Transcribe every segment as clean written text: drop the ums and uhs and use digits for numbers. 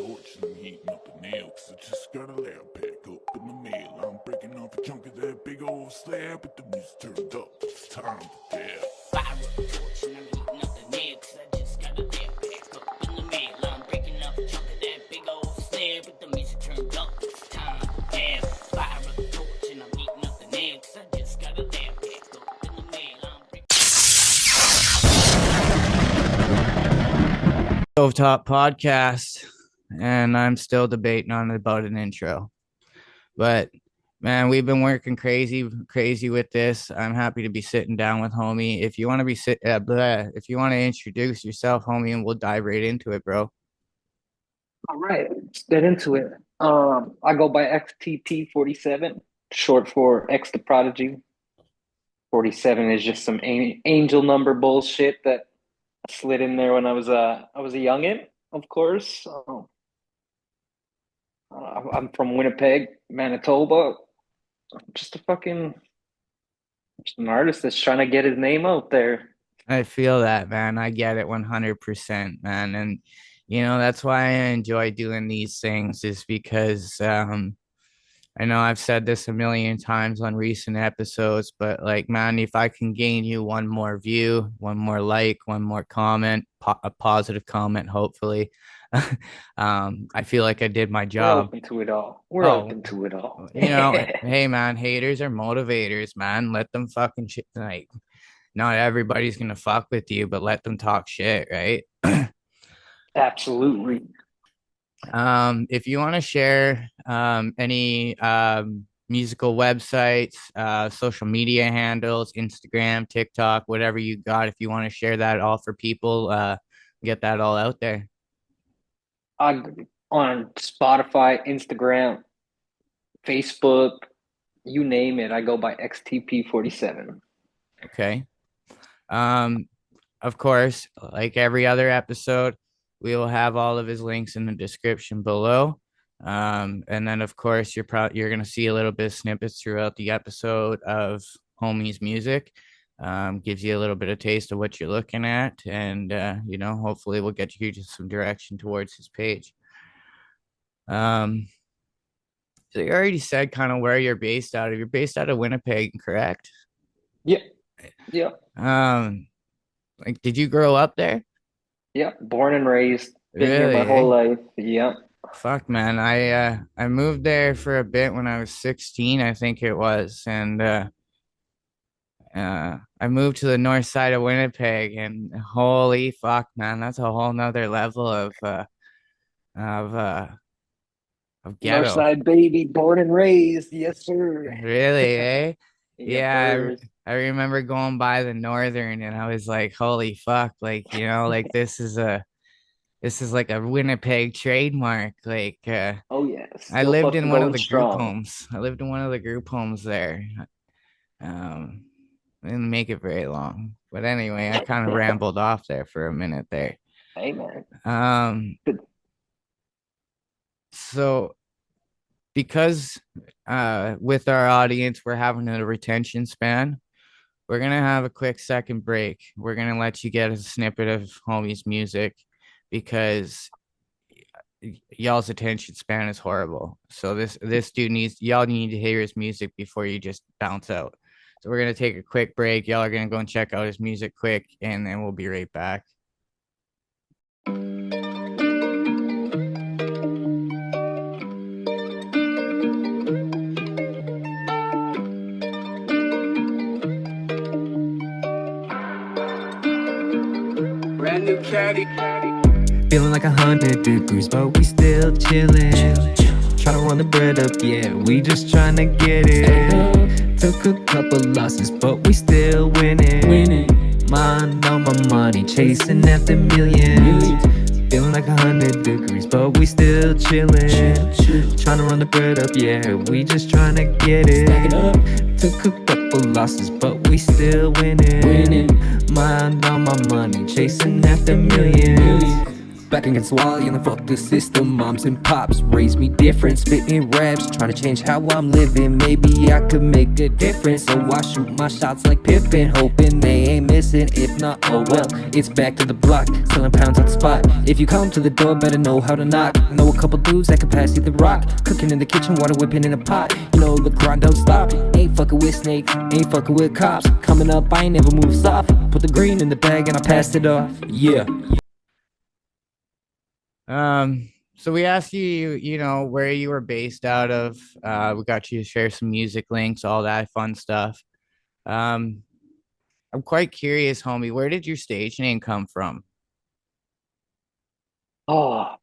torch and I'm heating up a nail, 'cause I just got a lab pack up in the mail. I'm breaking off a chunk of that big old slab, but the music turned up, it's time to dab. Fire up a torch and I'm heating up the nail, 'cause I just got a lab pack up in the mail. I'm breaking off a chunk of that big old slab, but the music turned up, it's time to dab. Fire up a torch and I'm heating up the nail, 'cause I just got a lab pack up in the mail. I'm breaking Stovetop Podcast, and I'm still debating on about an intro. But man, we've been working crazy with this. I'm happy to be sitting down with homie. If you want to if you want to introduce yourself, homie, and we'll dive right into it, bro. All right, let's get into it. I go by XTP47, short for X the Prodigy. 47 is just some angel number bullshit that I slid in there when I was a youngin', of course. I'm from Winnipeg, Manitoba. I'm just an artist that's trying to get his name out there. I feel that, man. I get it 100%, man. And, you know, that's why I enjoy doing these things, is because I know I've said this a million times on recent episodes, but like, man, if I can gain you one more view, one more like, one more comment, a positive comment, hopefully, I feel like I did my job. We're open to it all. Open to it all. You know, hey, man, haters are motivators, man. Let them fucking shit. Like, not everybody's going to fuck with you, but let them talk shit, right? Absolutely. If you want to share any musical websites, social media handles, Instagram, TikTok, whatever you got, if you want to share that all for people, get that all out there. On Spotify, Instagram, Facebook, you name it, I go by XTP47. Okay. Of course, like every other episode, we will have all of his links in the description below. And then, of course, you're going to see a little bit of snippets throughout the episode of Homie's music. Gives you a little bit of taste of what you're looking at. And, you know, hopefully we'll get you to some direction towards his page. So you already said kind of where you're based out of. You're based out of Winnipeg, correct? Yeah. Yeah. Like, did you grow up there? Yeah, born and raised. Been Really? here my whole life. Yeah. Fuck, man. I moved there for a bit when I was 16, I think it was, and I moved to the north side of Winnipeg, and holy fuck, man, that's a whole nother level of ghetto. North side baby, born and raised. Yes, sir. Really, eh? Yes, Yeah, I remember going by the northern, and I was like, holy fuck, like, you know, like this is like a Winnipeg trademark. Like, oh yes. I lived in one of the group homes. I lived in one of the group homes there. Didn't make it very long, but anyway, I kind of rambled off there for a minute there. Hey, man. So because with our audience, we're having a retention span, we're gonna have a quick second break. We're gonna let you get a snippet of Homie's music because y'all's attention span is horrible. So this dude y'all need to hear his music before you just bounce out. So we're gonna take a quick break. Y'all are gonna go and check out his music quick, and then we'll be right back. brand new caddy. Feeling like 100 degrees, but we still chillin'. Tryna run the bread up, yeah, we just tryna get it. Took a couple losses, but we still winning. Mind on my money, chasing after millions. Feeling like 100 degrees, but we still chillin'. Tryna run the bread up, yeah, we just tryna get it. Took a couple losses, but we still winning. Mind on my money, chasing after millions. Back against the wall, yelling fuck the system. Moms and pops raised me different, spitting raps, trying to change how I'm living. Maybe I could make a difference, so I shoot my shots like Pippin, hoping they ain't missing. If not, oh well, it's back to the block, selling pounds on the spot. If you come to the door, better know how to knock. Know a couple dudes that can pass you the rock, cooking in the kitchen, water whipping in a pot. You know the grind don't stop. Ain't fucking with snakes, ain't fucking with cops. Coming up, I ain't never move soft. Put the green in the bag and I passed it off. Yeah. So we asked you, where you were based out of. We got you to share some music links, all that fun stuff. I'm quite curious, homie, where did your stage name come from? Oh,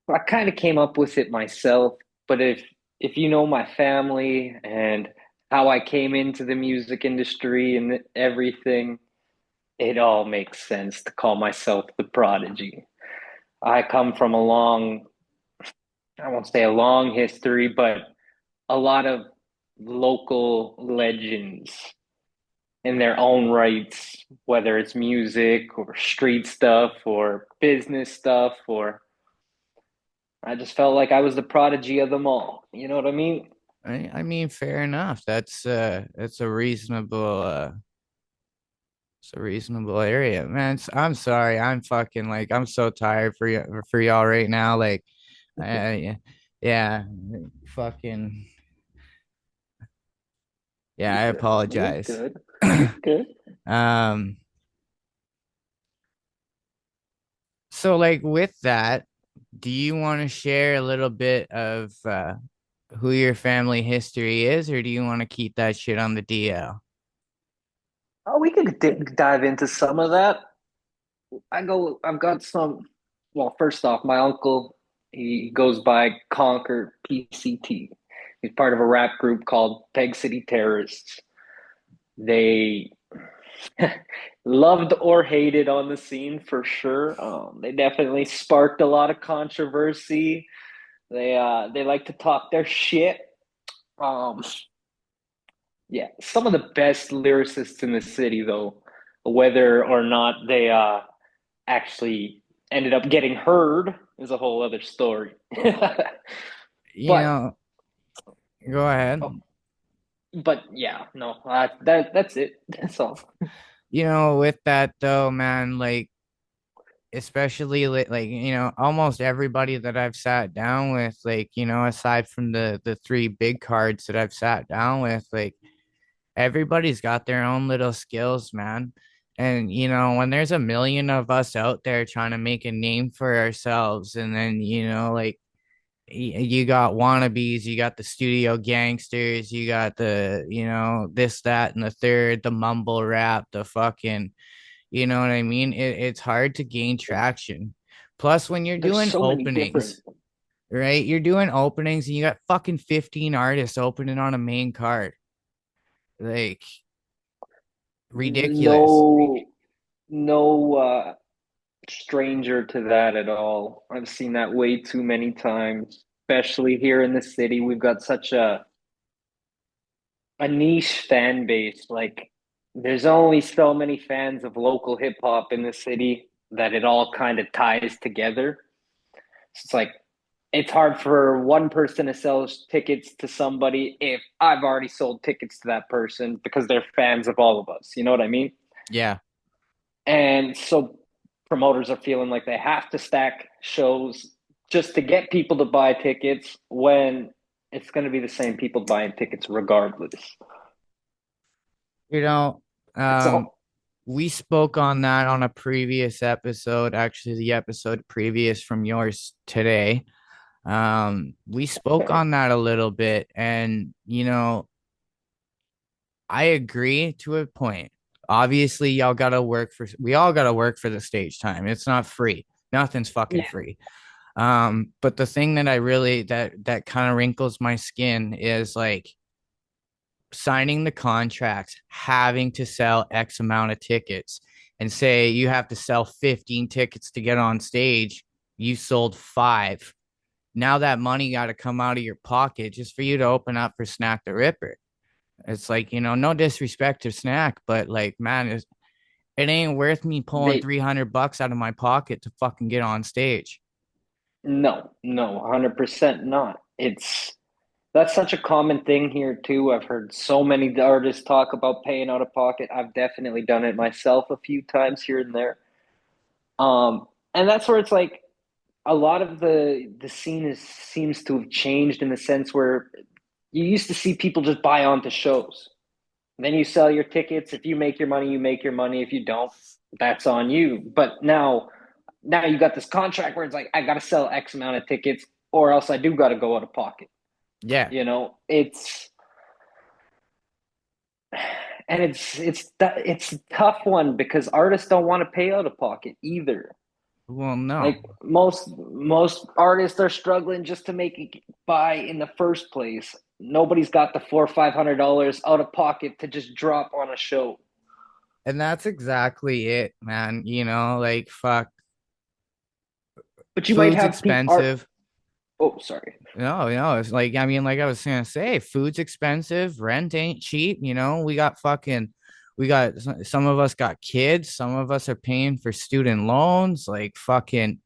I kind of came up with it myself, but if you know my family and how I came into the music industry and everything, it all makes sense to call myself the Prodigy. I come from I won't say a long history, but a lot of local legends in their own rights, whether it's music or street stuff or business stuff, or I just felt like I was the prodigy of them all. You know what I mean? I mean, fair enough. That's a reasonable it's a reasonable area, man. I'm sorry. I'm fucking like I'm so tired for y'all right now. Like, yeah, fucking yeah. I apologize. You're good. You're good. So like with that, do you want to share a little bit of who your family history is, or do you want to keep that shit on the DL? Oh, we could dive into some of that. I've got some. Well, first off, my uncle, he goes by Conquer PCT. He's part of a rap group called Peg City Terrorists. They loved or hated on the scene for sure. They definitely sparked a lot of controversy. They like to talk their shit. Um, yeah, some of the best lyricists in the city, though, whether or not they actually ended up getting heard is a whole other story. You But know, go ahead. but yeah, no, that's it. That's all. With that though, man, like especially like almost everybody that I've sat down with, like aside from the three big cards that I've sat down with, like everybody's got their own little skills, man. And when there's a million of us out there trying to make a name for ourselves, and then like you got wannabes, you got the studio gangsters, you got the this, that, and the third, the mumble rap, the fucking, you know what I mean? It's hard to gain traction. Plus, when you're There's doing so many different. openings, right? You're doing openings and you got fucking 15 artists opening on a main card. Like ridiculous. No stranger to that at all. I've seen that way too many times, especially here in the city. We've got such a niche fan base. Like, there's only so many fans of local hip hop in the city that it all kind of ties together. So it's like it's hard for one person to sell tickets to somebody if I've already sold tickets to that person because they're fans of all of us. You know what I mean? Yeah. And so promoters are feeling like they have to stack shows just to get people to buy tickets when it's going to be the same people buying tickets regardless. You know, It's all, we spoke on that on a previous episode, actually the episode previous from yours today. We spoke on that a little bit, and I agree to a point. Obviously, we all gotta work for the stage time. It's not free. Nothing's fucking yeah. free. But the thing that I really that kind of wrinkles my skin is like signing the contracts, having to sell X amount of tickets, and say you have to sell 15 tickets to get on stage. You sold 5. Now that money got to come out of your pocket just for you to open up for Snack the Ripper. It's like, no disrespect to Snack, but like, man, It ain't worth me pulling They $300 out of my pocket to fucking get on stage. No, 100% not. That's such a common thing here too. I've heard so many artists talk about paying out of pocket. I've definitely done it myself a few times here and there. And that's where it's like a lot of the scene seems to have changed in the sense where you used to see people just buy onto shows. Then you sell your tickets. If you make your money, you make your money. If you don't, that's on you. But now you got this contract where it's like I got to sell X amount of tickets, or else I do got to go out of pocket. Yeah. You know, it's and it's a tough one because artists don't want to pay out of pocket either. Well, no. Like most artists are struggling just to make it by in the first place. Nobody's got the $400-500 out of pocket to just drop on a show. And that's exactly it, man. You know, like fuck. But you might Food's have expensive. Oh, sorry. No, it's like, I mean, like I was gonna say, food's expensive, rent ain't cheap. You know, we got some of us got kids, some of us are paying for student loans. Like fucking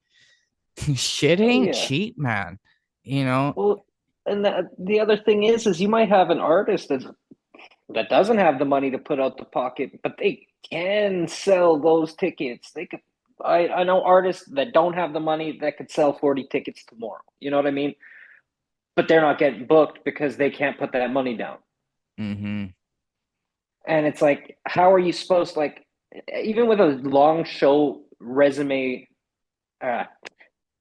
shit Oh ain't yeah. cheap, man. You know, Well, and the other thing is you might have an artist that doesn't have the money to put out the pocket, but they can sell those tickets. They could. I know artists that don't have the money that could sell 40 tickets tomorrow. You know what I mean? But they're not getting booked because they can't put that money down. mm-hmm. And it's like, how are you supposed to, like, even with a long show resume, uh,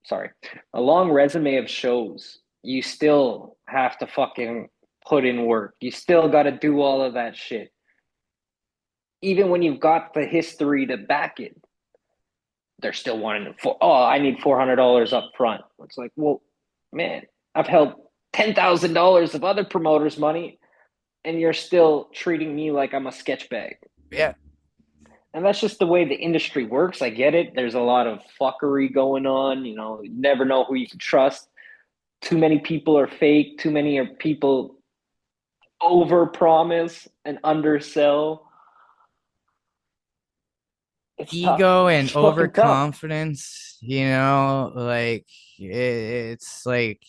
sorry, a long resume of shows, you still have to fucking put in work. You still got to do all of that shit. Even when you've got the history to back it, they're still wanting to, I need $400 up front. It's like, well, man, I've held $10,000 of other promoters' money, and you're still treating me like I'm a sketch bag. Yeah. And that's just the way the industry works. I get it. There's a lot of fuckery going on. You know, you never know who you can trust. Too many people are fake. Too many are people over promise and undersell. It's tough. Ego and It's fucking tough. overconfidence, you know, like it's like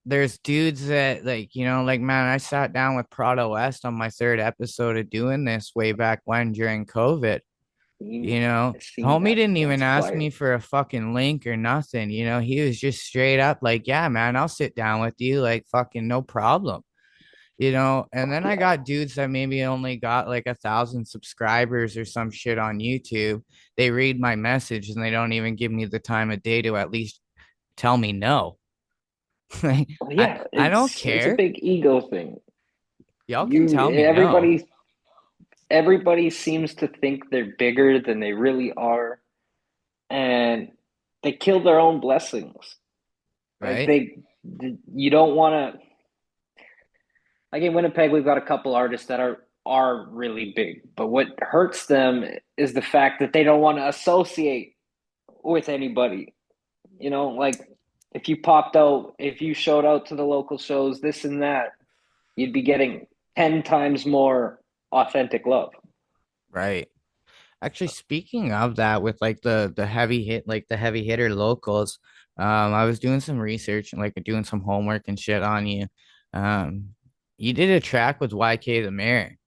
there's dudes that like, you know, like man, I sat down with Prado West on my third episode of doing this way back when during COVID. You know, I seen homie that. didn't even That's ask fire. me for a fucking link or nothing. You know, he was just straight up like, yeah, man, I'll sit down with you, like fucking no problem. You know, and then I Yeah. got dudes that maybe only got like 1,000 subscribers or some shit on YouTube. They read my message and they don't even give me the time of day to at least tell me no. Like, Well, I, yeah, I don't it's a care. big ego thing. Y'all can You tell me no, everybody seems to think they're bigger than they really are, and they kill their own blessings. Like right? you don't want to. Like in Winnipeg, we've got a couple artists that are really big, but what hurts them is the fact that they don't want to associate with anybody. You know, like if you popped out, if you showed out to the local shows, this and that, you'd be getting 10 times more authentic love. Right. Actually, speaking of that, with like the heavy hit, like the heavy hitter locals, I was doing some research and like doing some homework and shit on you. Um, you did a track with YK the Mayor.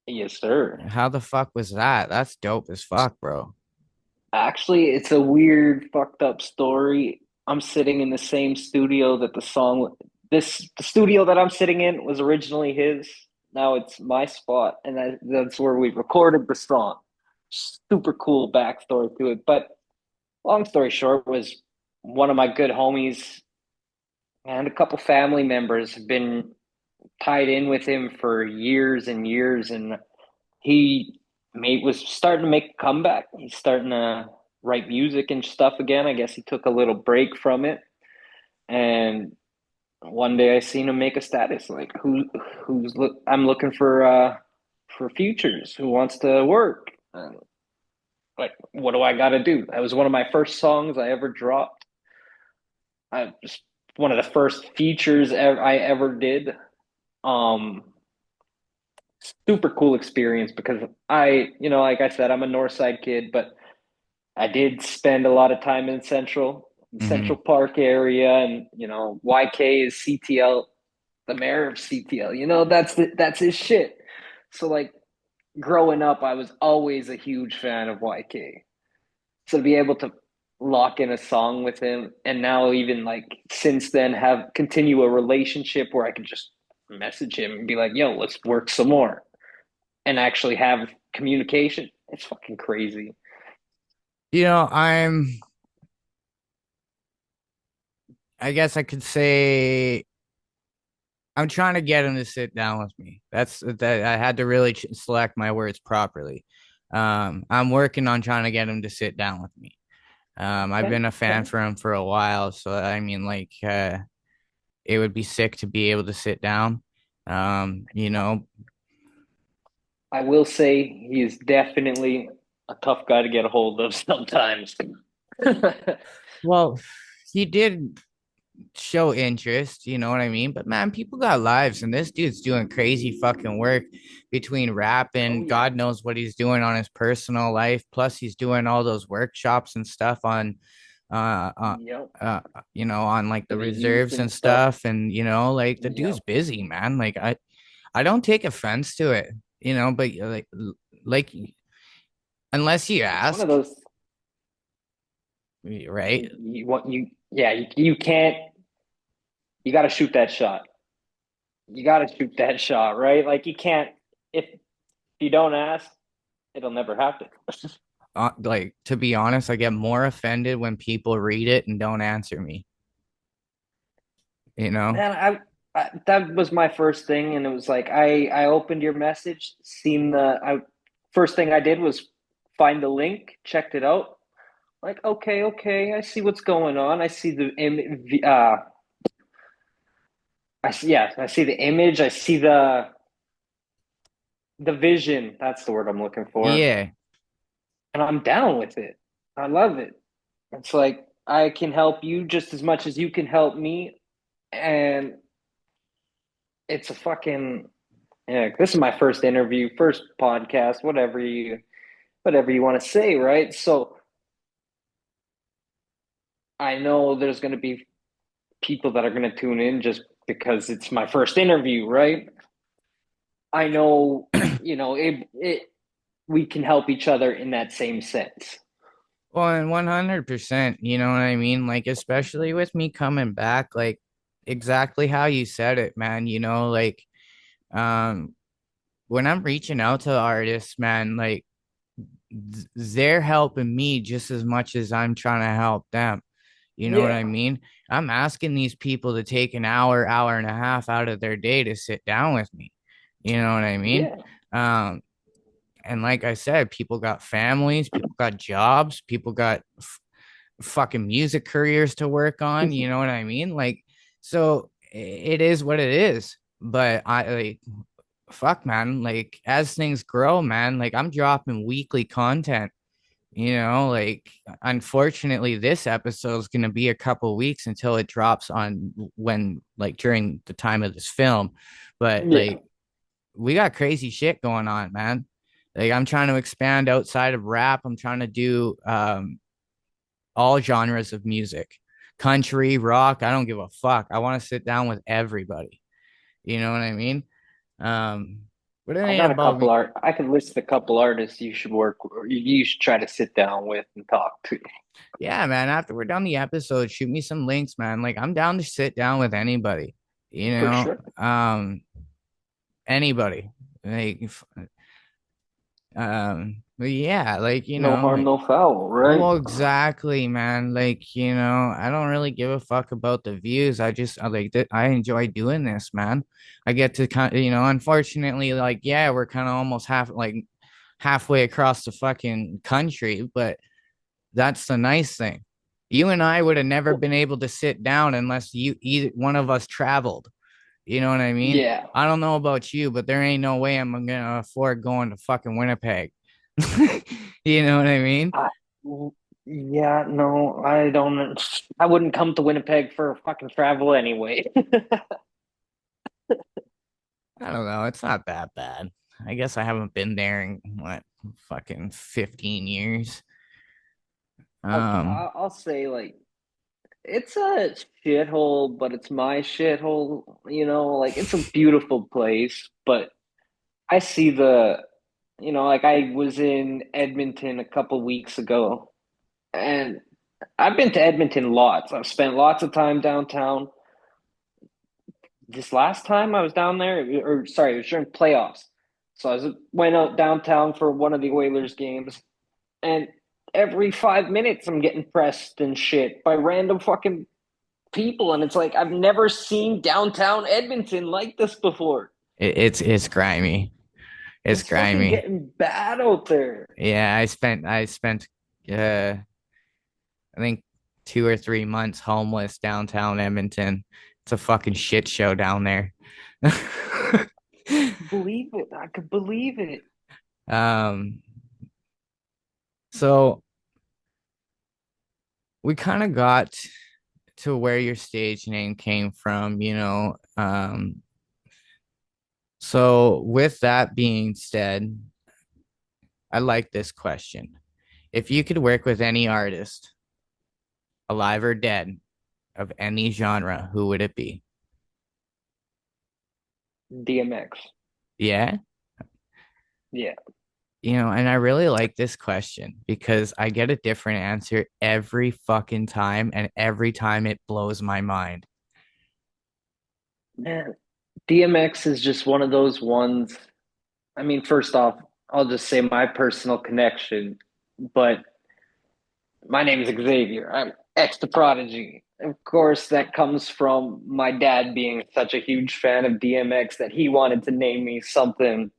Yes, sir. How the fuck was that? That's dope as fuck, bro. Actually, it's a weird, fucked up story. I'm sitting in the same studio that the studio that I'm sitting in was originally his. Now it's my spot, and that's where we recorded the song. Super cool backstory to it. But long story short, was one of my good homies and a couple family members have been tied in with him for years and years, and he was starting to make a comeback. He's starting to write music and stuff again. I guess he took a little break from it, and one day I seen him make a status like, I'm looking for futures. Who wants to work? Like, what do I got to do? That was one of my first songs I ever dropped. I just one of the first features I ever did. Um, super cool experience because like I said, I'm a North Side kid, but I did spend a lot of time in Central Hmm. Park area, and YK is CTL, the mayor of CTL. That's his shit. So like growing up, I was always a huge fan of YK. So to be able to lock in a song with him, and now even like since then have continue a relationship where I can just message him and be like, "Yo, let's work some more," and actually have communication. It's fucking crazy. You know, I guess I could say I'm trying to get him to sit down with me. That's that I had to really select my words properly. I'm working on trying to get him to sit down with me. I've Okay, been a fan okay. for him for a while, so I mean, like, it would be sick to be able to sit down. You know, I will say he is definitely a tough guy to get a hold of sometimes. well, he did show interest, you know what I mean? But man, people got lives, and this dude's doing crazy fucking work between rap Oh and yeah. God knows what he's doing on his personal life. Plus, he's doing all those workshops and stuff on, uh, uh, Yep. on like For the the youth reserves and and stuff. stuff. And like the dude's Yep. busy, man. Like I don't take offense to it, but like unless you It's one of ask, those right? you want you yeah, you can't you got to shoot that shot. You got to shoot that shot, right? Like you can't if you don't ask, it'll never happen. Like to be honest, I get more offended when people read it and don't answer me. You know? Man, I that was my first thing, and it was like I opened your message, seen the I first thing I did was find the link, checked it out. Like, okay, I see what's going on. I see the I see the image. I see the vision. That's the word I'm looking for, Yeah. and I'm down with it. I love it. It's like I can help you just as much as you can help me, and it's a fucking yeah. This is my first interview, first podcast, whatever you want to say, right? So I know there's going to be people that are going to tune in just because it's my first interview, right? I know, it we can help each other in that same sense. Well, and 100%, you know what I mean? Like, especially with me coming back, like exactly how you said it, man, um, when I'm reaching out to artists, man, like they're helping me just as much as I'm trying to help them. You know what Yeah, I mean? I'm asking these people to take an hour, hour and a half out of their day to sit down with me. You know what I mean? yeah, Um, and like I said, people got families, people got jobs, people got fucking music careers to work on. You know what I mean? Like, so it is what it is. But I like, fuck, man. Like, as things grow, man, like I'm dropping weekly content. Like unfortunately, this episode is going to be a couple weeks until it drops on when, like, during the time of this film. But yeah. like, we got crazy shit going on, man. Like, I'm trying to expand outside of rap. I'm trying to do all genres of music, country, rock. I don't give a fuck. I want to sit down with everybody. You know what I mean? Um, but it I ain't got a about couple me. art. I can list a couple artists you should work. Or you should try to sit down with and talk to. Yeah, man. After we're done the episode, shoot me some links, man. Like, I'm down to sit down with anybody. You For know, sure. um, anybody. Like, but yeah, like, No harm, like, no foul, right? well, exactly, man. Like, I don't really give a fuck about the views. I like that. I enjoy doing this, man. I get to kind of, unfortunately, like, yeah, we're kind of almost halfway across the fucking country, but that's the nice thing. You and I would have never Well, been able to sit down unless either one of us traveled. You know what I mean? yeah. I don't know about you, but there ain't no way I'm gonna afford going to fucking Winnipeg. You know what I mean? I, yeah, no, I don't. I wouldn't come to Winnipeg for fucking travel anyway. I don't know. It's not that bad. I guess I haven't been there in what fucking 15 years. Okay, Um, I'll say like it's a shithole, but it's my shithole. Like it's a beautiful place, but I see like I was in Edmonton a couple weeks ago, and I've been to Edmonton lots. I've spent lots of time downtown. This last time I was down there, or sorry, it was during playoffs. So went out downtown for one of the Oilers games, and every 5 minutes I'm getting pressed and shit by random fucking people, and it's like I've never seen downtown Edmonton like this before. it's grimy. It's It's fucking grimy. getting bad out there. Yeah, I spent uh I think 2 or 3 months homeless downtown Edmonton. It's a fucking shit show down there. Believe it. I could believe it. um so we kind of got to where your stage name came from, you know. So with that being said, I like this question. If you could work with any artist, alive or dead, of any genre, who would it be? DMX. Yeah. Yeah. You know, and I really like this question because I get a different answer every fucking time, and every time it blows my mind. Man, DMX is just one of those ones. I mean, first off, I'll just say my personal connection, but my name is Xavier. I'm ex the Prodigy. Of course, that comes from my dad being such a huge fan of DMX that he wanted to name me something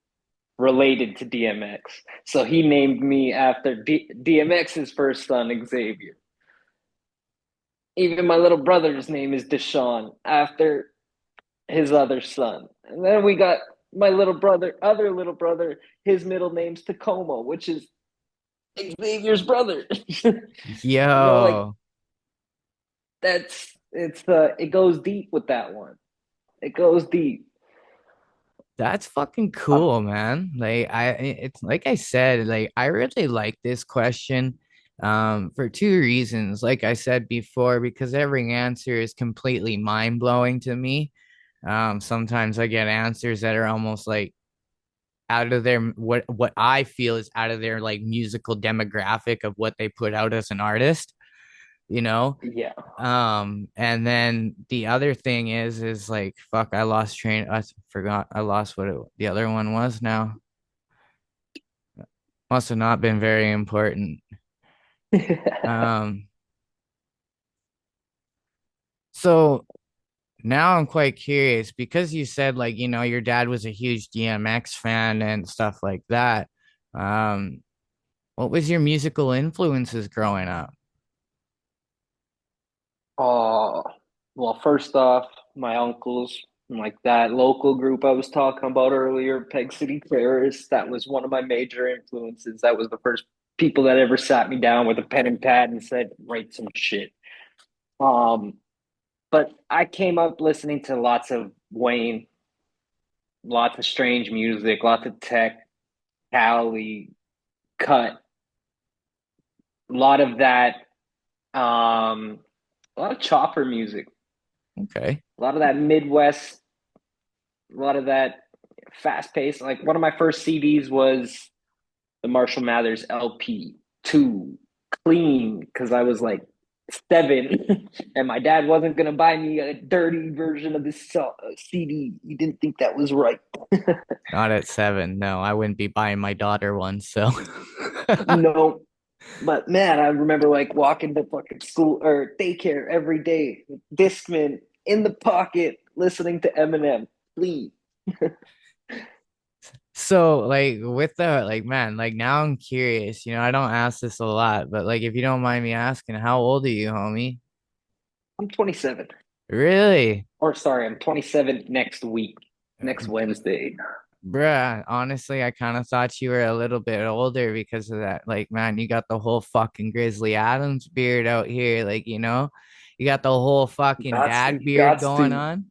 related to DMX. So he named me after DMX's first son, Xavier. Even my little brother's name is Deshaun after his other son. And then we got my other little brother, his middle name's Tacoma, which is Xavier's brother. Like Yo, it goes deep with that one. It goes deep. that's fucking Uh, cool, man. It's like I said, like I really like this question for two reasons. Like I said before, because every answer is completely mind-blowing to me. Sometimes I get answers that are almost like out of their what I feel is out of their like musical demographic of what they put out as an artist, you know. yeah. And then the other thing is like fuck, I lost train. I forgot. I lost what the other one was now. Must have not been very important. Um, so now I'm quite curious because you said like, you know, your dad was a huge DMX fan and stuff like that. Um, what was your musical influences growing up? Oh, well, first off, my uncles, like that local group I was talking about earlier, Peg City Terrorists, that was one of my major influences. That was the first people that ever sat me down with a pen and pad and said, write some shit. Um, but I came up listening to lots of Wayne, lots of strange music, lots of tech, Cali, cut, a lot of that, a lot of chopper music, Okay. a lot of that Midwest, a lot of that fast paced. Like one of my first CDs was the Marshall Mathers LP two, clean, because I was like 7, and my dad wasn't gonna buy me a dirty version of this CD. He didn't think that was right. Not at 7. No, I wouldn't be buying my daughter one. So, No, but man, I remember like walking to fucking school or daycare every day, Discman in the pocket, listening to Eminem. Clean. so like with the like, man, like now I'm curious. You know, I don't ask this a lot, but like if you don't mind me asking, how old are you, homie? I'm 27. Really? Or sorry, I'm 27 next week, next Wednesday. Bruh, honestly, I kind of thought you were a little bit older because of that. Like, man, you got the whole fucking Grizzly Adams beard out here. Like, you know, you got the whole fucking Gots, dad beard gots going to. on,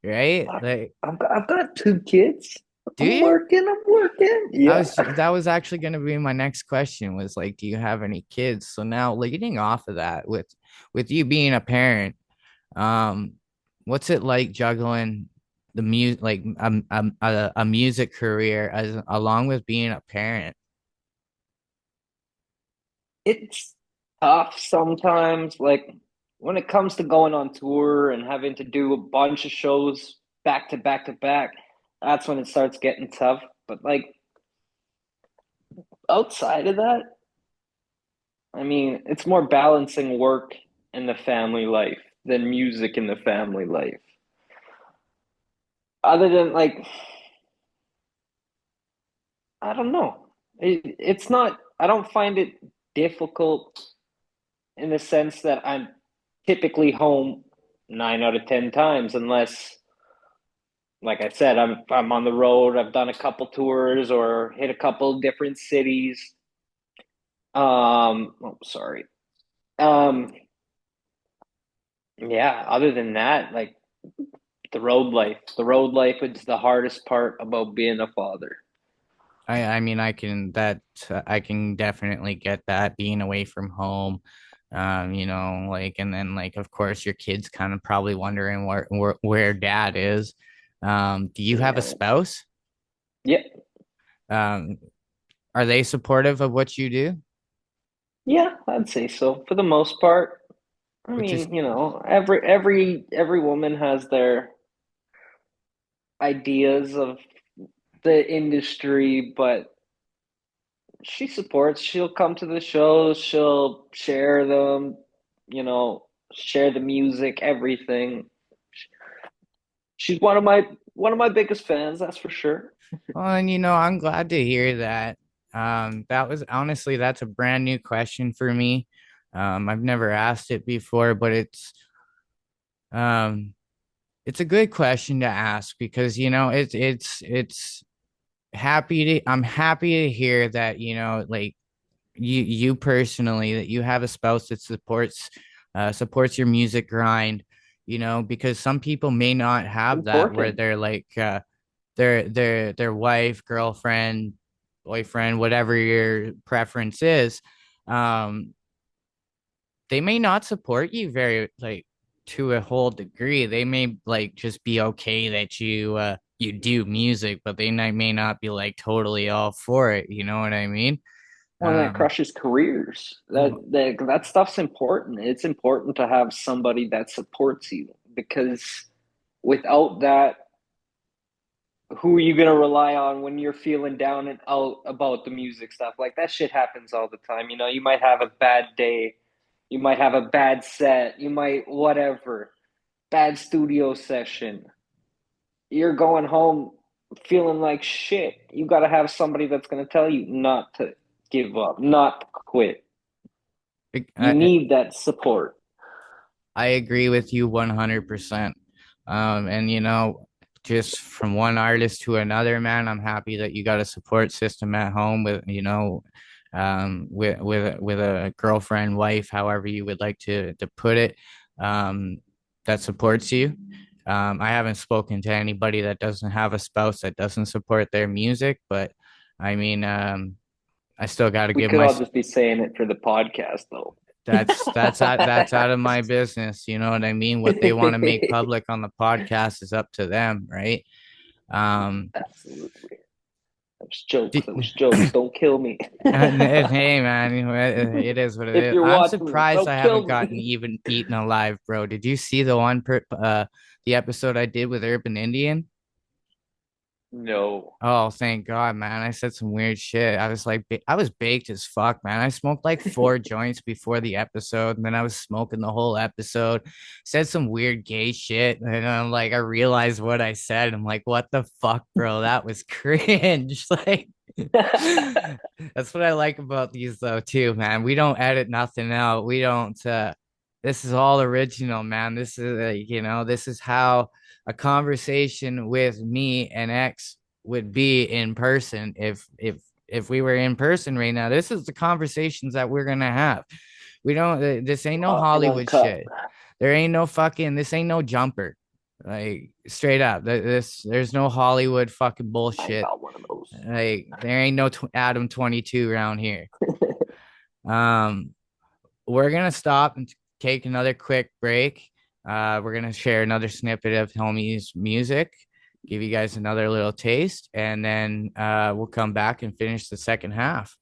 right? Like, I've got 2 kids. Do I'm you? working. Yeah. That was actually going to be my next question was like, do you have any kids? So now leading off of that with you being a parent, um, what's it like juggling the music, like a music career as along with being a parent? It's tough sometimes. Like when it comes to going on tour and having to do a bunch of shows back to back to back, that's when it starts getting tough. But like outside of that, I mean, it's more balancing work and the family life than music in the family life. Other than like, I don't know. It's not, I don't find it difficult in the sense that I'm typically home 9 out of 10 times, unless, like I said, I'm on the road. I've done a couple tours or hit a couple different cities. Oh, sorry. Um, yeah. Other than that, like the road life is the hardest part about being a father. I mean, I can definitely get that being away from home. You know, like, and then like, of course, your kids kind of probably wondering where dad is. Do you have a Yeah. spouse? Yeah. Um, are they supportive of what you do? Yeah, I'd say so for the most part. I Which is, mean, every woman has their ideas of the industry, but she supports. She'll come to the shows, she'll share them, share the music, everything. She's one of my biggest fans, that's for sure. well, and I'm glad to hear that. That was honestly, that's a brand new question for me. I've never asked it before, but um, it's a good question to ask because it's I'm happy to hear that like you personally that you have a spouse that supports your music grind, because some people may not have that where Important. they're like their wife, girlfriend, boyfriend, whatever your preference is, um they may not support you very like to a whole degree. They may like just be okay that you do music, but may not be like totally all for it. You know what I mean? One that Um, crushes careers. That, well, that that stuff's important. It's important to have somebody that supports you because without that, who are you gonna rely on when you're feeling down and out about the music stuff? Like that shit happens all the time. You might have a bad day, you might have a bad set, you might whatever, bad studio session. You're going home feeling like shit. You got to have somebody that's going to tell you not to give up, not to quit. You I, need that support. I agree with you 100%. And just from one artist to another, man, I'm happy that you got a support system at home with, with a girlfriend, wife, however you would like to put it, um, that supports you. I haven't spoken to anybody that doesn't have a spouse that doesn't support their music, but I mean, I still got to We give could my all just be saying it for the podcast, though. that's out of my business. You know what I mean? What they want to make public on the podcast is up to them, right? Um, Absolutely. That was jokes. d- That was jokes. Don't kill me. hey man, it is what it If is. you're I'm watching this, surprised I don't haven't kill gotten me. even eaten alive, bro. Did you see the episode I did with Urban Indian? No. Oh, thank God, man. I said some weird shit. I was like, I was baked as fuck, man. I smoked like 4 joints before the episode, and then I was smoking the whole episode. Said some weird gay shit, and I'm like, I realized what I said. I'm like, what the fuck, bro? That was cringe. Like, that's what I like about these, though, too, man. We don't edit nothing out. We don't. This is all original, man. This is, this is how a conversation with me and X would be in person if we were in person right now. This is the conversations that we're gonna have. We don't this ain't no Talking Hollywood uncut. shit. There ain't no fucking this ain't no jumper. Like straight up, there's no Hollywood fucking I bullshit. got one of those. Like there ain't no Adam 22 around here. Um, we're gonna stop and take another quick break. We're gonna share another snippet of Homie's music, give you guys another little taste, and then we'll come back and finish the second half.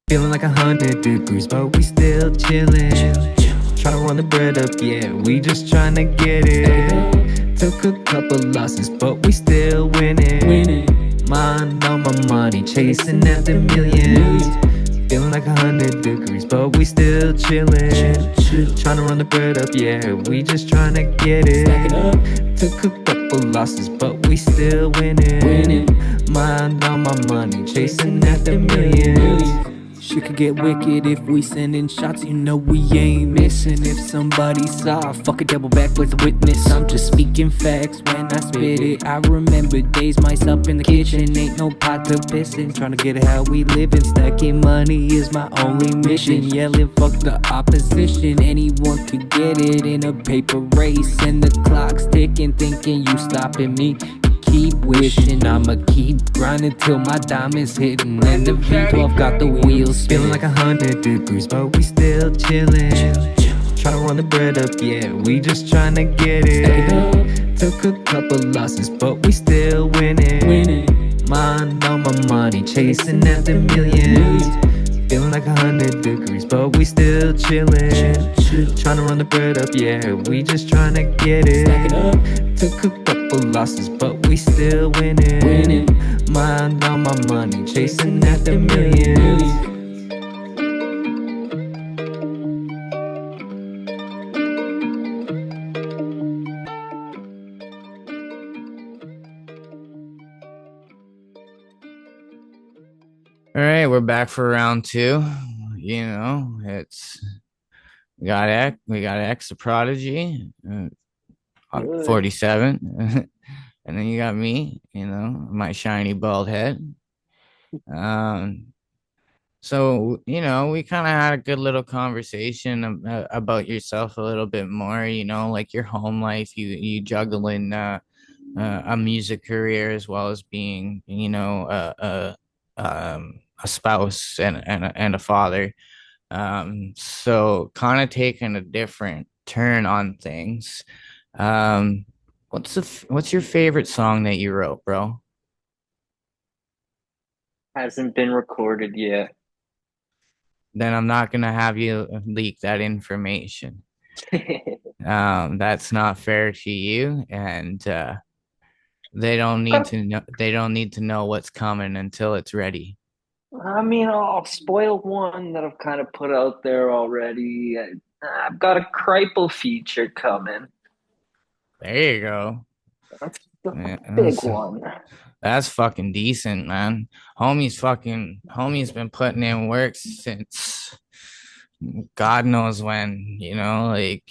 Feeling like 100 degrees, but we still chillin'. Tryna run the bread up, yeah, we just tryna get it. Took a couple losses, but we still winning. Mind on my money, chasing after millions. Feeling like 100 degrees, but we still chillin'. Tryna run the bread up, yeah, we just tryna get it. Took a couple losses, but we still winning. Mind on my money, chasing after millions. Shit could get wicked if we sending shots, you know we ain't missing. If somebody saw, fuck a double back with a witness. I'm just speaking facts when I spit it. I remember days myself in the kitchen, ain't no pot to piss in. Trying to get it how we living, stacking money is my only mission. Yelling fuck the opposition, anyone could get it in a paper race. And the clock's ticking, thinking you stopping me. Keep wishing I'ma keep grinding till my diamonds hitting. And the V12 got the wheels feeling like 100 degrees, but we still chillin'. Tryna run the bread up, yeah, we just tryna get it. Took a couple losses, but we still winning. Mind on my money, chasing after millions. Feeling like 100 degrees, but we still chillin'. Tryna run the bread up, yeah, we just tryna get it. Took a couple losses, but we still winning. Mind on my money, chasing after millions. All right, we're back for round two. We got X the Prodigy, Good. 47, and then you got me, my shiny bald head. So we kind of had a good little conversation about yourself a little bit more. Like your home life, you juggling a music career as well as being a spouse and a father. So kind of taking a different turn on things. What's your favorite song that you wrote, bro? Hasn't been recorded yet. Then I'm not gonna have you leak that information. That's not fair to you, and they don't need to know. They don't need to know what's coming until it's ready. I mean, I'll spoil one that I've kind of put out there already. I've got a Kripal feature coming. There you go. That's the Yeah, big one. that's fucking decent, man. Homie's been putting in work since God knows when, like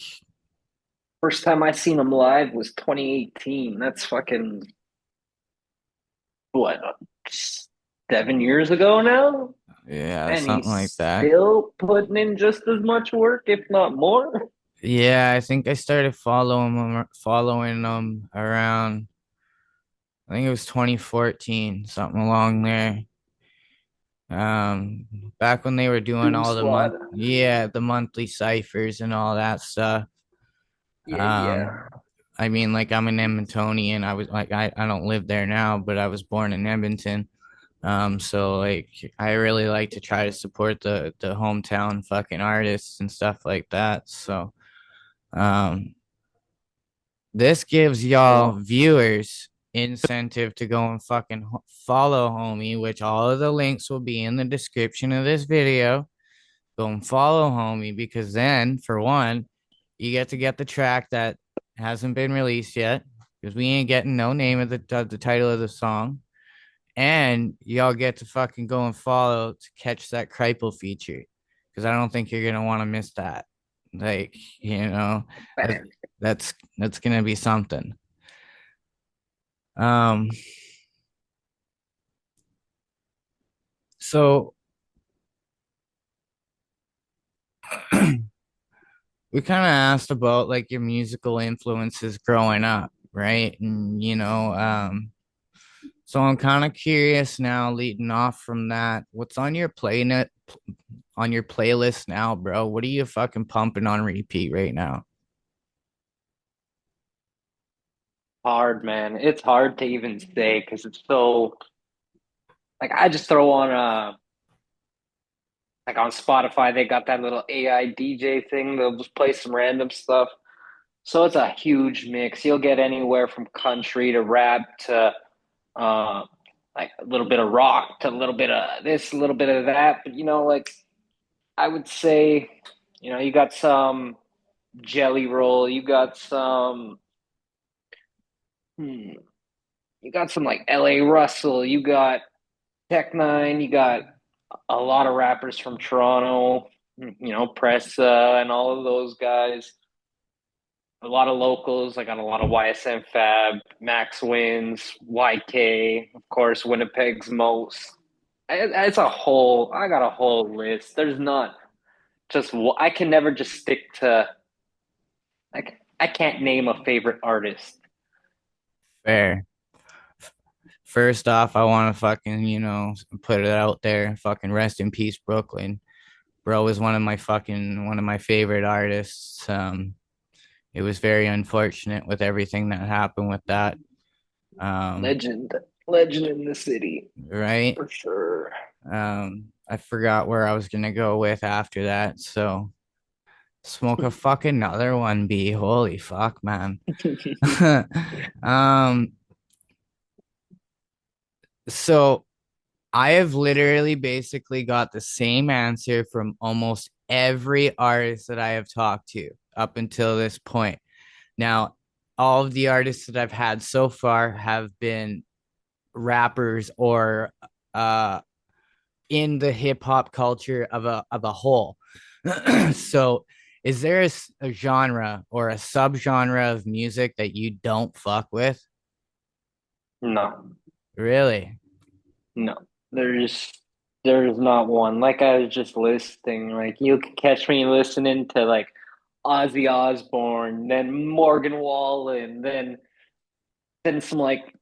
First time I seen him live was 2018. That's fucking what, 7 years ago now? yeah, And something like he's that. still putting in just as much work, if not more. Yeah, I think I started following them around I think it was 2014, something along there. Back when they were doing Doom all Squad. the monthly ciphers and all that stuff. Yeah. I mean, like I'm an Edmontonian. I was like, I don't live there now, but I was born in Edmonton. So like I really like to try to support the hometown fucking artists and stuff like that. So, um, this gives y'all viewers incentive to go and fucking follow homie, which all of the links will be in the description of this video. Go and follow homie because then, for one, you get to get the track that hasn't been released yet because we ain't getting no name of the title of the song, and y'all get to fucking go and follow to catch that Kripal feature because I don't think you're gonna want to miss that. Like that, that's gonna be something. So we kind of asked about like your musical influences growing up, right? And so I'm kind of curious now, leading off from that, what's on your playlist now, bro? What are you fucking pumping on repeat right now? Hard, man. It's hard to even say because it's so like I just throw on like on Spotify they got that little AI DJ thing. They'll just play some random stuff. So it's a huge mix. You'll get anywhere from country to rap to uh like a little bit of rock to a little bit of this, a little bit of that. But like I would say, you got some Jelly Roll, hmm, you got some like LA Russell, you got Tech Nine, you got a lot of rappers from Toronto, Pressa and all of those guys. A lot of locals. I got a lot of YSM Fab, Max Wins, YK, of course, Winnipeg's most. It's a whole. I got a whole list. There's not just. I can never just stick to. Like I can't name a favorite artist. Fair. First off, I want to fucking, put it out there. Fucking rest in peace, Brooklyn. Bro was one of my favorite artists. It was very unfortunate with everything that happened with that. Legend, legend in the city Right? for sure. I forgot where I was gonna go with after that. So smoke a fucking another one, B. Holy fuck, man. um, so I have literally basically got the same answer from almost every artist that I have talked to up until this point. Now, all of the artists that I've had so far have been rappers or uh in the hip hop culture of a whole. So, is there a genre or a subgenre of music that you don't fuck with? No, Really? no. There's there's not one. Like I was just listing, like you could catch me listening to like Ozzy Osbourne, then Morgan Wallen, then some like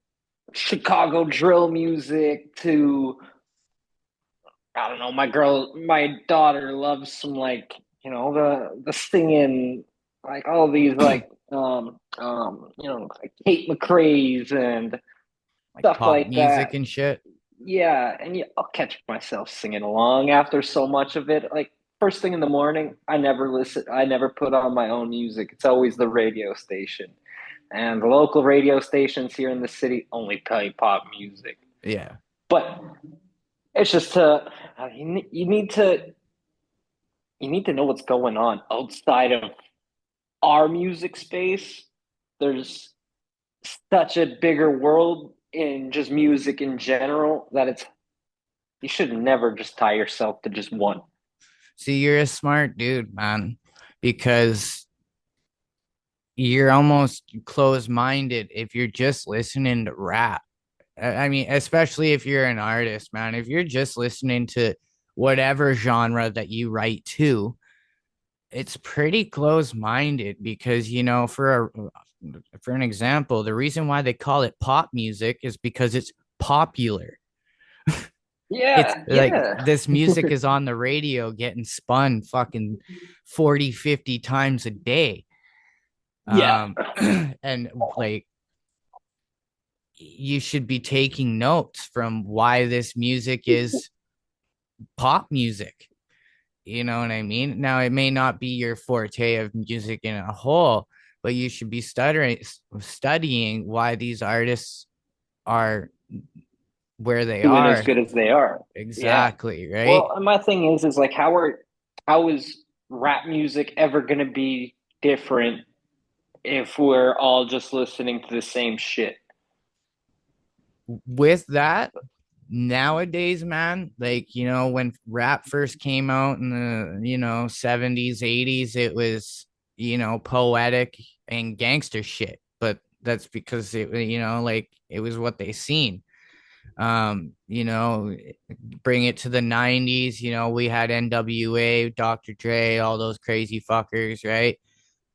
Chicago drill music to I don't know, my daughter loves some like, the singing like all these like like Kate McRae's and Like stuff pop like that. music and shit? Yeah, and I'll catch myself singing along after so much of it. Like first thing in the morning, I never put on my own music. It's always the radio station. And the local radio stations here in the city only play pop music. Yeah. But it's just you need to know what's going on outside of our music space. There's such a bigger world in just music in general that you should never just tie yourself to just one. See, you're a smart dude, man, because you're almost closed-minded if you're just listening to rap. I mean, especially if you're an artist, man. If you're just listening to whatever genre that you write to, it's pretty close-minded because, for an example, the reason why they call it pop music is because it's popular. It's Yeah, like yeah. this music is on the radio getting spun fucking 40, 50 times a day. Yeah. And like you should be taking notes from why this music is pop music. You know what I mean? Now, it may not be your forte of music in a whole, but you should be studying why these artists are where they Doing as are. good as they are. Yeah. Exactly, right? Well, and my thing is like how is rap music ever gonna be different if we're all just listening to the same shit? With that, nowadays, man, like, when rap first came out in the, 70s, 80s, it was, poetic and gangster shit. But that's because it, like it was what they seen. You know, bring it to the 90s, you know, we had NWA, Dr. Dre, all those crazy fuckers, right?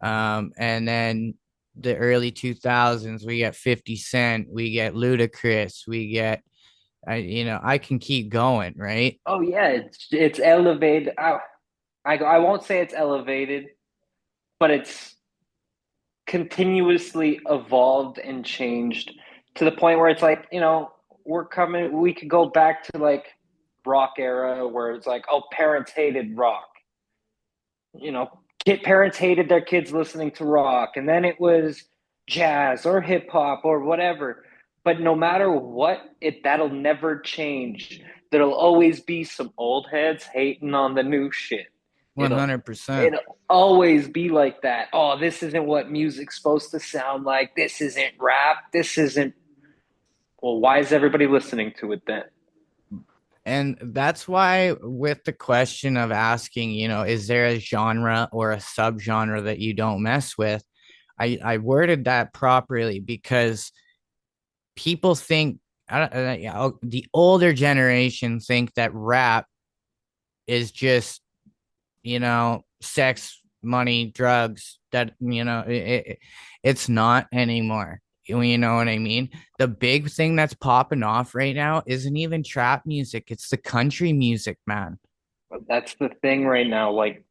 And then the early 2000s, we get 50 Cent, we get Ludacris, we get, you know, I can keep going, right? Oh yeah, it's elevated. I won't say it's elevated, but it's continuously evolved and changed to the point where it's like, we could go back to like rock era where it's like, oh, parents hated rock. Parents hated their kids listening to rock, and then it was jazz or hip hop or whatever. But no matter what, that'll never change. There'll always be some old heads hating on the new shit. It'll 100%. it'll always be like that. Oh, this isn't what music's supposed to sound like. This isn't rap. This isn't. Well, why is everybody listening to it then? And that's why, with the question of asking, you know, is there a genre or a subgenre that you don't mess with? I worded that properly because people think, the older generation think that rap is just, you know, sex, money, drugs. That, you know, it's not anymore. You know what I mean? The big thing that's popping off right now isn't even trap music. It's the country music, man. But that's the thing right now. Like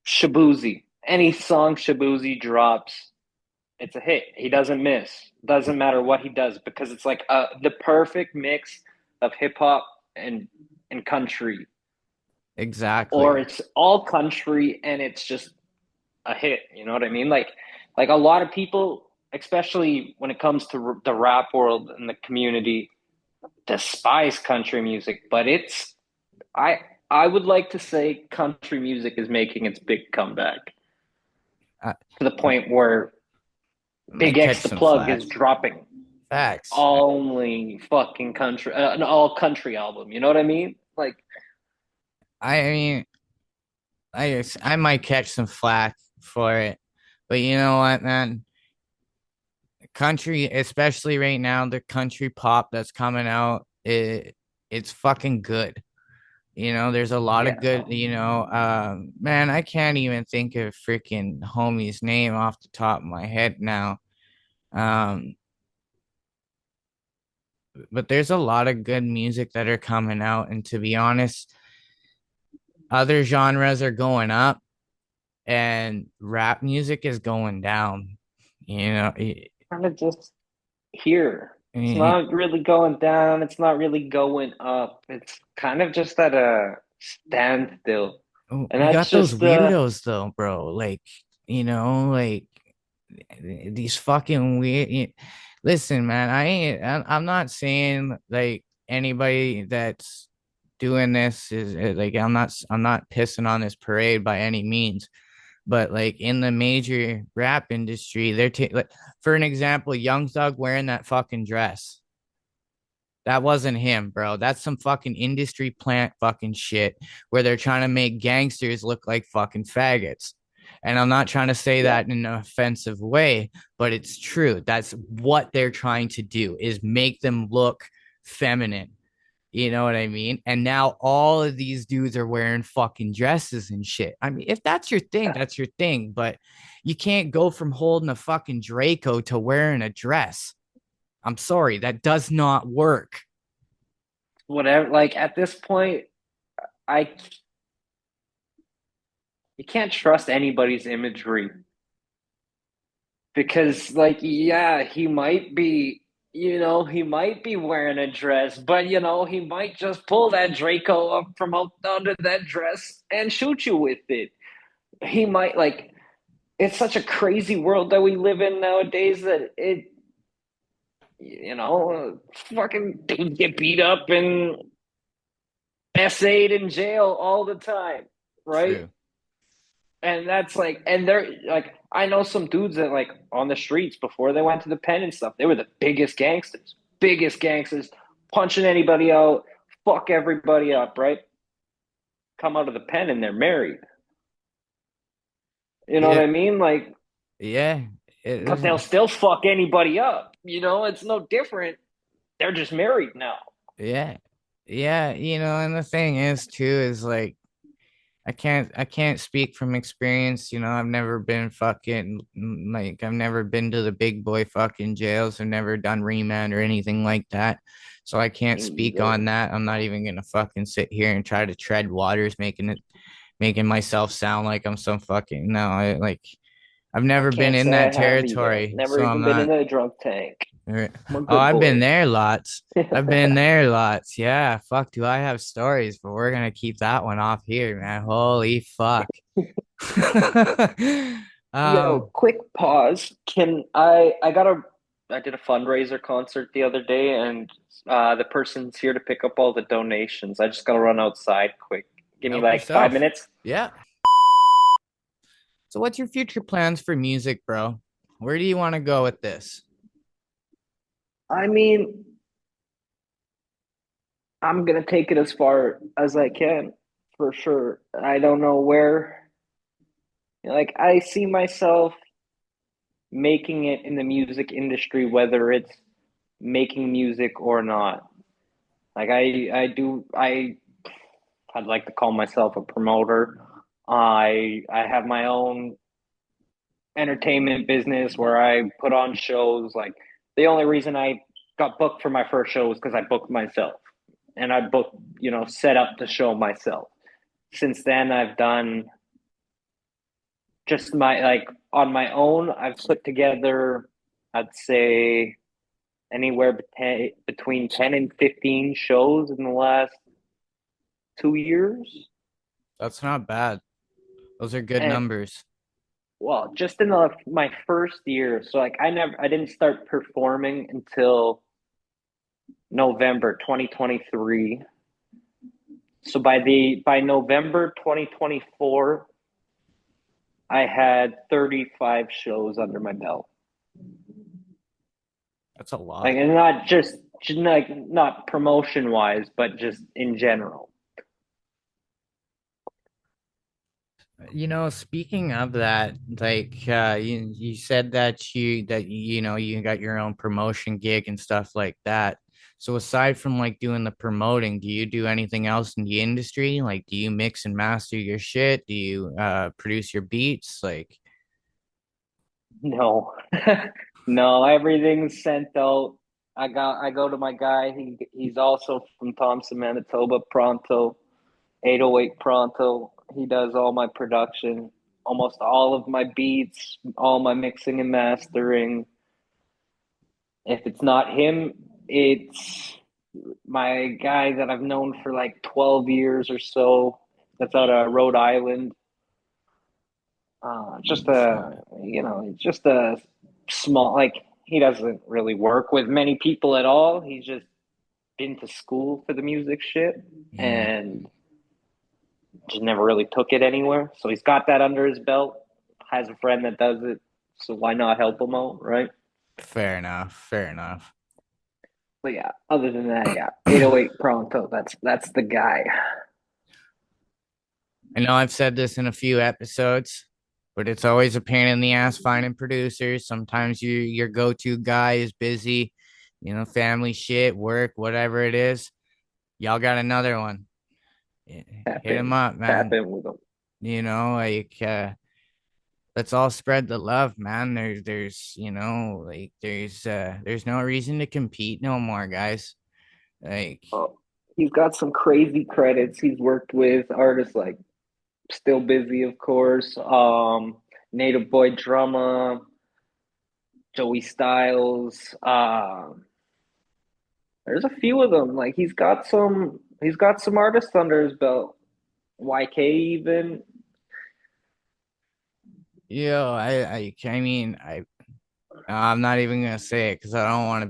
Shabuzi. Any song Shabuzi drops, it's a hit. He doesn't miss. Doesn't matter what he does because it's like the perfect mix of hip hop and country, or Exactly. it's all country and it's just a hit. You know what I mean? Like a lot of people, especially when it comes to the rap world and the community, despise country music. But I I would like to say country music is making its big comeback I, to the I point where Big might X catch the some Plug flack. is dropping Facts. only fucking country, an all country album. You know what I mean? Like, I mean, I might catch some flack for it, but you know what, man? Country, especially right now, the country pop that's coming out, it's fucking good. You know, there's a lot of yeah, good, you know, man, I can't even think of freaking homie's name off the top of my head now. Um, but there's a lot of good music that are coming out, and to be honest, other genres are going up and rap music is going down. You know, kind of just here. It's you not really going down. It's not really going up. It's kind of just at a standstill, and that's got those just weirdos though, bro. Like, you know, like these fucking weird. Listen, man, I'm not saying like anybody that's doing this is like I'm not pissing on this parade by any means, but like in the major rap industry, they're like, for an example, Young Thug wearing that fucking dress. That wasn't him, bro. That's some fucking industry plant fucking shit where they're trying to make gangsters look like fucking faggots. And I'm not trying to say yeah. that in an offensive way, but it's true. That's what they're trying to do is make them look feminine. You know what I mean? And now all of these dudes are wearing fucking dresses and shit. I mean, if that's your thing, that's your thing, but you can't go from holding a fucking Draco to wearing a dress. I'm sorry, that does not work. Whatever. Like at this point, I you can't trust anybody's imagery because, like, yeah, he might be wearing a dress, but he might just pull that Draco up from out under that dress and shoot you with it. He might like. It's such a crazy world that we live in nowadays that fucking dudes get beat up and essayed in jail all the time, right? True. And that's like, and they're like, I know some dudes that like on the streets before they went to the pen and stuff, they were the biggest gangsters, punching anybody out, fuck everybody up, right? Come out of the pen and they're married. You know what Yeah, I mean? Like, yeah. but they'll still fuck anybody up. It's no different. they're just married now. Yeah. Yeah, and the thing is too is like I can't speak from experience, I've never been fucking like I've never been to the big boy fucking jails. I've never done remand or anything like that. So I can't Me speak neither. on that. I'm not even gonna fucking sit here and try to tread waters, making myself sound like I'm some fucking no, I've I never been can't in say I that have either. territory, Never so I'm even been not. in a drunk tank. Right. I'm a Oh, good I've been boy. there lots. I've been there lots. Yeah, fuck, do I have stories, but we're gonna keep that one off here, man. Holy fuck. Yo, Um, quick pause. I did a fundraiser concert the other day, and the person's here to pick up all the donations. I just gotta run outside quick. Give me help like five yourself. minutes. Yeah. So what's your future plans for music, bro? Where do you want to go with this? I mean, I'm gonna take it as far as I can, for sure. I don't know where. Like, I see myself making it in the music industry, whether it's making music or not. Like, I'd like to call myself a promoter. I have my own entertainment business where I put on shows. Like, the only reason I got booked for my first show was because I booked myself, and I booked, set up the show myself. Since then, I've done just my like on my own. I've put together, I'd say, anywhere between 10 and 15 shows in the last 2 years. That's not bad. Those are good And numbers. well, just in my first year, so like I didn't start performing until November 2023. So by November 2024, I had 35 shows under my belt. That's a Like, lot. and not just like not promotion wise, but just in general. Speaking of that, like you said that you got your own promotion gig and stuff like that. So aside from like doing the promoting, do you do anything else in the industry? Like do you mix and master your shit? Do you produce your beats? Like No, no, everything's sent out. I go to my guy. He's also from Thompson, Manitoba. Pronto, 808 Pronto. He does all my production, almost all of my beats, all my mixing and mastering. If it's not him, it's my guy that I've known for like 12 years or so. That's out of Rhode Island. Just a small, like, he doesn't really work with many people at all. He's just been to school for the music shit yeah, and just never really took it anywhere. So he's got that under his belt, has a friend that does it. So why not help him out, right? fair enough. Fair enough. But yeah, other than that, yeah, 808 Pronto, that's the guy. I know I've said this in a few episodes, but it's always a pain in the ass finding producers. Sometimes your go-to guy is busy, family shit, work, whatever it is. Y'all got another one. Tap Hit him in, up, tap man. in with him. Let's all spread the love, man. There's no reason to compete no more, guys. Like, Oh, he's got some crazy credits. He's worked with artists like Still Busy, of course, Native Boy Drama, Joey Styles. There's a few of them. Like, he's got some artists under his belt. YK even. I'm not even gonna say it because I don't want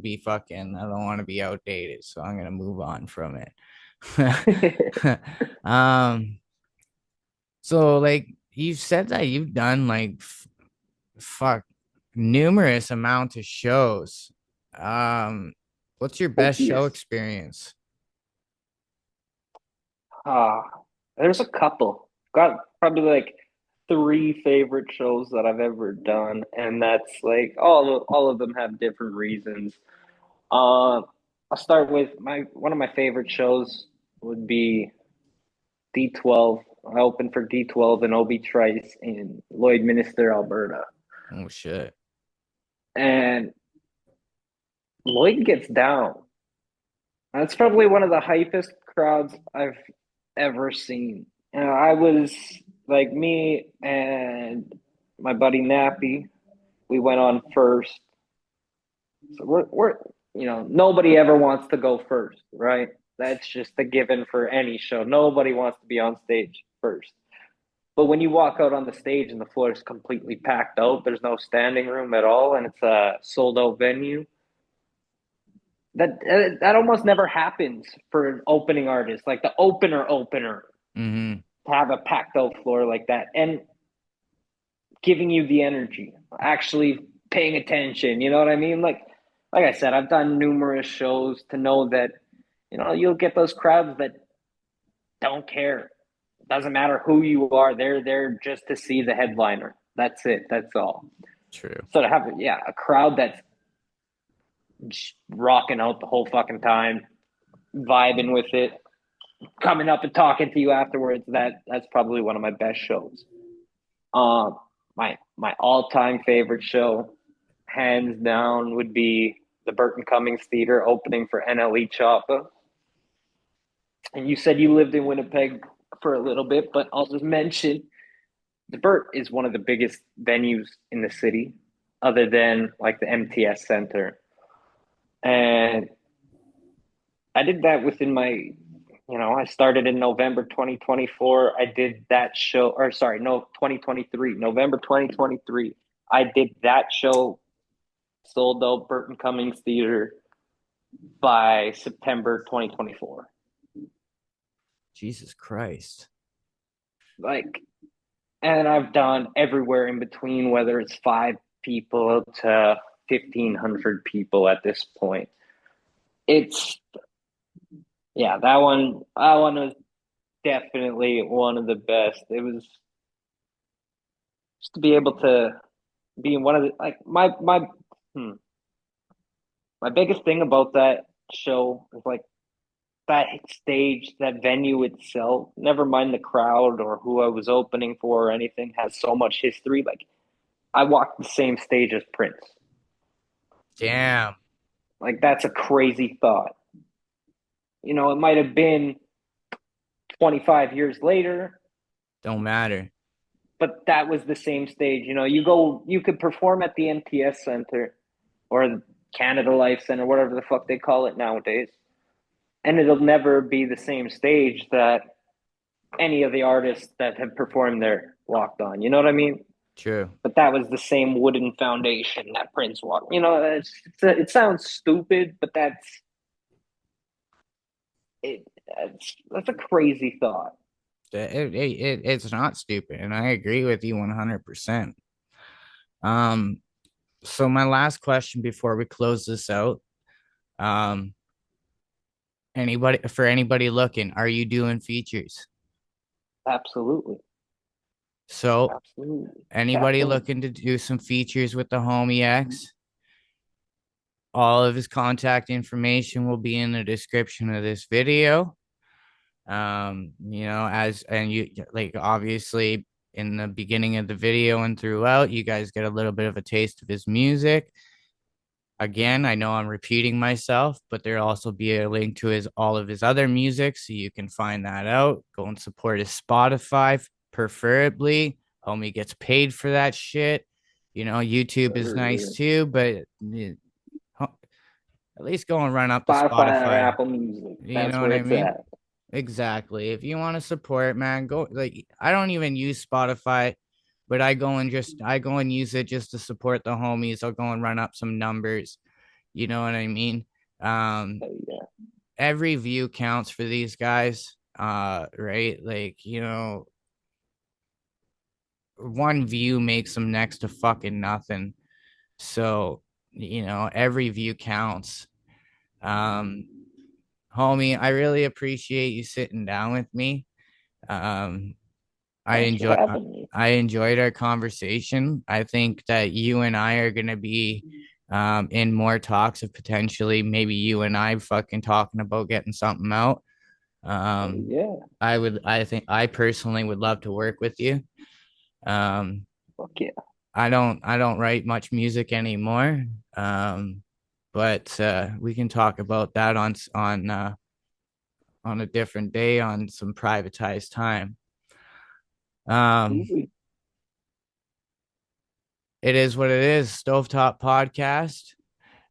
to be outdated, so I'm gonna move on from it. um, so like you said that you've done like fuck numerous amount of shows. Um, what's your best show Copious. experience? Ah, there's a couple. Got probably like three favorite shows that I've ever done, and that's like all of them have different reasons. Uh, I'll start with one of my favorite shows would be D12. I opened for D12 and Obi Trice in Lloydminster, Alberta. Oh shit. And Lloyd gets down. That's probably one of the hypest crowds I've ever seen. I was like me and my buddy Nappy. We went on first. So we're nobody ever wants to go first, right? That's just a given for any show. Nobody wants to be on stage first. But when you walk out on the stage and the floor is completely packed out, there's no standing room at all, and it's a sold out venue. That almost never happens for an opening artist, like the opener Mm-hmm. to have a packed out floor like that and giving you the energy, actually paying attention. You know what I mean? Like I said, I've done numerous shows to know that you'll get those crowds that don't care. It doesn't matter who you are; they're there just to see the headliner. That's it. That's all. True. So to have a crowd that's just rocking out the whole fucking time, vibing with it, coming up and talking to you afterwards, that's probably one of my best shows. My all-time favorite show, hands down, would be the Burton Cummings Theater opening for NLE Choppa. And you said you lived in Winnipeg for a little bit, but I'll just mention the Burt is one of the biggest venues in the city, other than like the MTS Center. And I did that within my, I started in November 2024. I did that show, or sorry, no, 2023, November 2023. I did that show, sold out Burton Cummings Theater by September 2024. Jesus Christ. Like, and I've done everywhere in between, whether it's 5 people to 1,500 people at this point. That one was definitely one of the best. It was just to be able to be in one of the, like, my biggest thing about that show is like that stage, that venue itself, never mind the crowd or who I was opening for or anything, has so much history. Like, I walked the same stage as Prince. Damn. Like, that's a crazy thought. It might have been 25 years later. Don't matter. But that was the same stage. You could perform at the MTS Center or the Canada Life Center, whatever the fuck they call it nowadays. And it'll never be the same stage that any of the artists that have performed there walked on. You know what I mean? True. But that was the same wooden foundation that Prince walked. It sounds stupid, but that's a crazy thought. It's not stupid, and I agree with you 100%. So my last question before we close this out, anybody looking, are you doing features? Absolutely. So Absolutely. anybody looking to do some features with the Homie X, all of his contact information will be in the description of this video. Obviously in the beginning of the video and throughout, you guys get a little bit of a taste of his music. Again, I know I'm repeating myself, but there'll also be a link to all of his other music, so you can find that out. Go and support his Spotify, preferably. Homie gets paid for that shit. YouTube is nice too, but at least go and run up the Spotify. Or Apple Music. That's where it's at. Exactly. If you want to support, man, go. Like, I don't even use Spotify, but I go and use it just to support the homies. I'll go and run up some numbers. You know what I mean? Every view counts for these guys. Right? Like, one view makes them next to fucking nothing. So, every view counts. Homie, I really appreciate you sitting down with me. I enjoyed our conversation. I think that you and I are going to be in more talks of potentially maybe you and I fucking talking about getting something out. Yeah. I think I personally would love to work with you. Fuck yeah. I don't write much music anymore. But we can talk about that on a different day on some privatized time. It is what it is. Stovetop Podcast,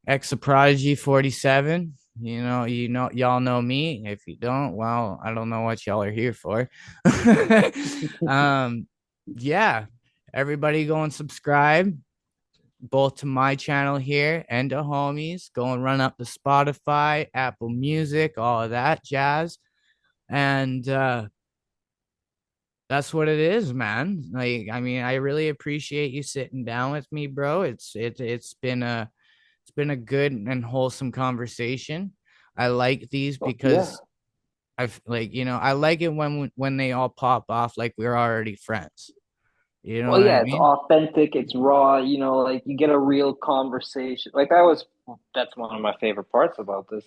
Exa Prodigy 47. Y'all know me. If you don't, well, I don't know what y'all are here for. Yeah, everybody go and subscribe both to my channel here and to homies. Go and run up the Spotify, Apple Music, all of that jazz. And that's what it is, man. Like, I mean, I really appreciate you sitting down with me, bro. It's been a good and wholesome conversation. I like these because I've I like it when they all pop off like we're already friends. You know what I mean? It's authentic, it's raw, like you get a real conversation. That's one of my favorite parts about this.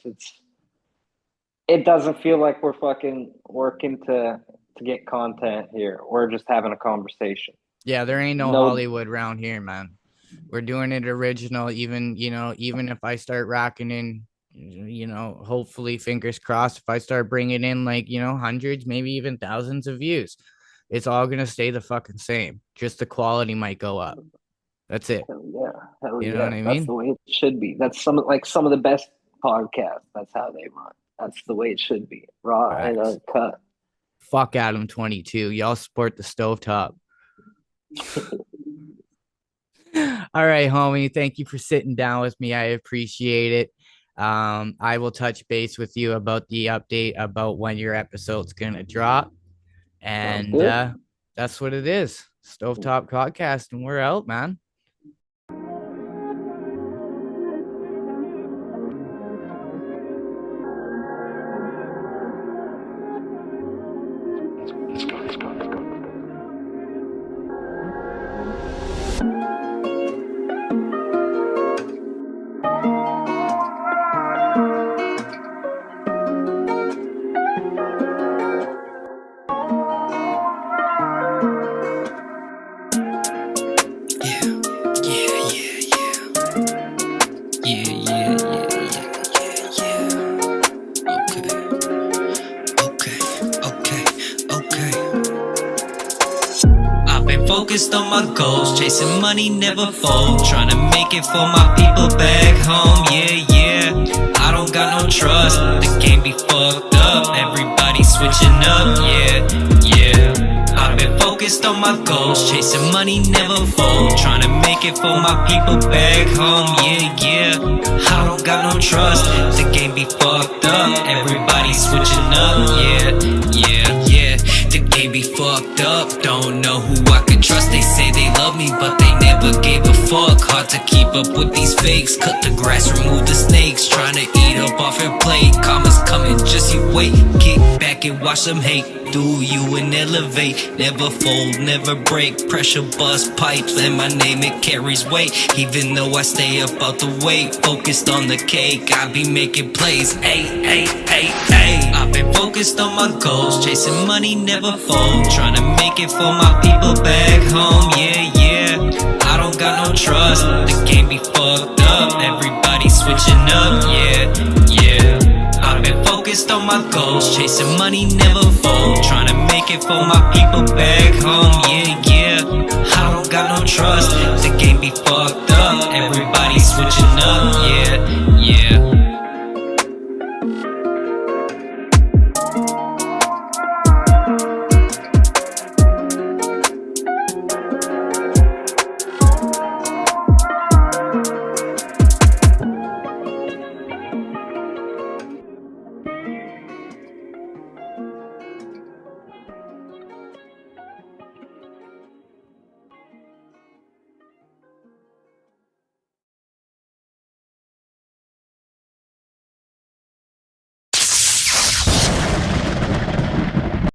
It doesn't feel like we're fucking working to get content here. We're just having a conversation. Yeah, there ain't no Hollywood around here, man. We're doing it original. Even if I start racking in, hopefully fingers crossed, if I start bringing in hundreds, maybe even thousands of views, it's all going to stay the fucking same. Just the quality might go up. That's it. Hell yeah. You know what I mean? That's the way it should be. That's some of the best podcasts. That's how they run. That's the way it should be. Raw and uncut. Fuck Adam 22. Y'all support the Stovetop. All right, homie. Thank you for sitting down with me. I appreciate it. I will touch base with you about the update about when your episode's going to drop. And that's what it is. Stovetop Podcast, and we're out, man. Focused on my goals, chasing money, never fold. Trying to make it for my people back home, yeah. I don't got no trust, the game be fucked up. Everybody switching up, yeah. I've been focused on my goals, chasing money, never fold. Trying to make it for my people back home, yeah. I don't got no trust, the game be fucked up. Everybody switching up, yeah. The game be fucked up, don't know who I can trust. They say they love me, but they never gave a fuck. Hard to keep up with these fakes. Cut the grass, remove the snakes. Trying to eat up off your plate. Karma's coming, just you wait. Kick back and watch them hate. Do you and elevate. Never fold, never break. Pressure bust pipes, and my name it carries weight. Even though I stay up out the way, focused on the cake, I be making plays. Ay. I've been focused on my goals, chasing money, never fold. Trying to make it for my people back home, yeah. I don't got no trust, the game be fucked up. Everybody switching up, yeah. I've been focused on my goals, chasing money, never fold. Trying to make it for my people back home, yeah. I don't got no trust, the game be fucked up. Everybody switching up, yeah.